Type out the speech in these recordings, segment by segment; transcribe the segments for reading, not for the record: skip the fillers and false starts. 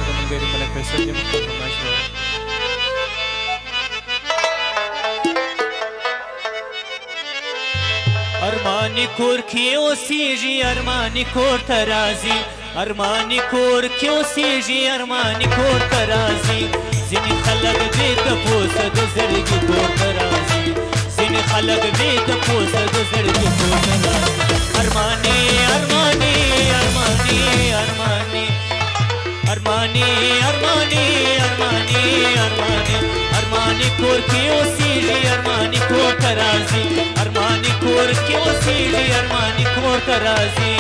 د ملګري ملک فیصل دی مخکې فرمایش لري. ارمانی کور کې اوسېږي ارمانی کور ته راځي ارمانی کور کې اوسېږي ارمانی کور ته راځي ځینې خلک دې تپوسه د زړګي کور ته راځي ځینې خلک دې تپوسه د زړګي کور ته راځي ارمانی ارمانی ارمانی ارمانی ارمانی ارمانی ارمانی ارمانی ارمانی کور کې اوسېږي ارمانی کور ته راځي ارمانی کور کې اوسېږي ارمانی کور ته راځي.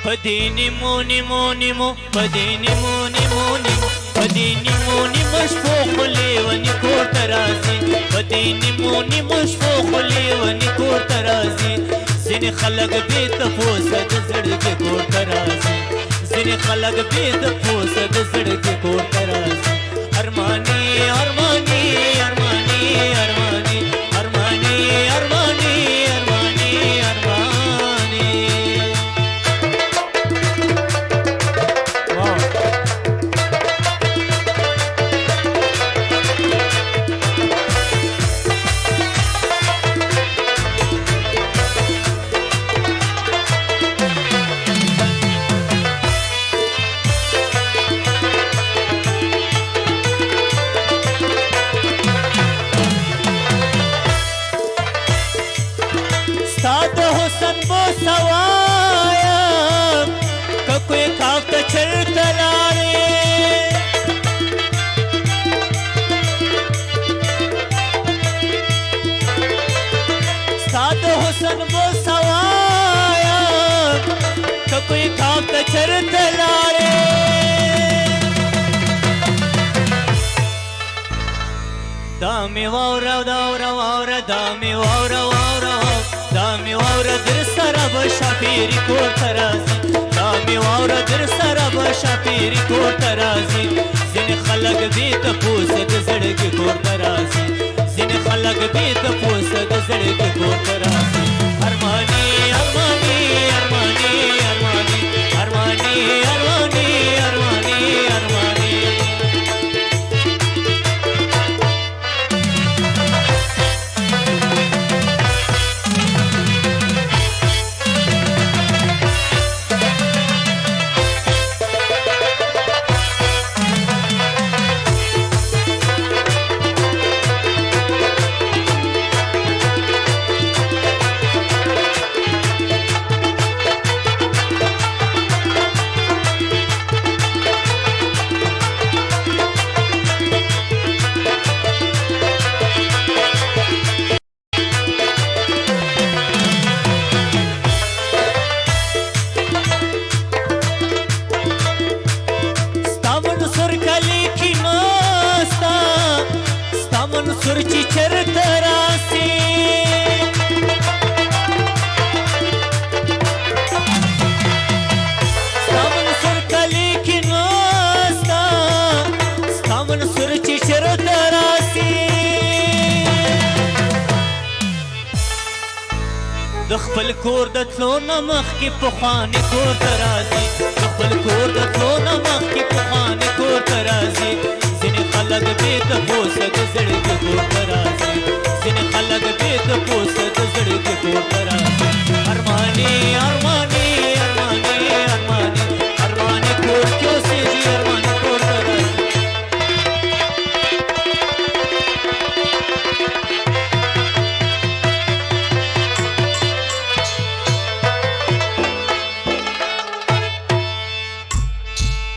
پدینی مونی مونی مو پدینی مونی مونی مو پدینی مونی مشفوق لیونی کور ترازی پدینی مونی مشفوق لیونی کور ترازی ځینې خلک بې تپوسه د زړګي کور ترازی ځینې خلک بې تپوسه د زړګي کور ترازی ارمانی ارمانی ارمانی ارمانی ارمانی ارمانی ارمانی ارمانی. سوایم که کوی کاف ته چرته لاړې ستا د حسن بو سوایم که کوی کاف ته چرته لاړې دا مې واوره دا واوره دا مې واوره واوره دا مې واوره در سره به شاپیري کور ته راځي دا مې واوره در سره به شاپیري کور ته راځي ځینې خلک بې تپوسه د زړګي کور ته راځي ځینې خلک بې تپوسه د زړګي کور ته راځي ارماني ارماني ارماني ارماني ارماني ارماني ارماني ارماني. منصور چې چرته راسي ستا منصور کلی کې ناستا ستا منصور چې چرته راسي د خپل کور د تلو نه مخکې پخواني کور ته راځي د خپل کور د تلو نه مخکې پخواني کور ته راځي ځینې خلک بې تپوسه د زړګي کور ته راځي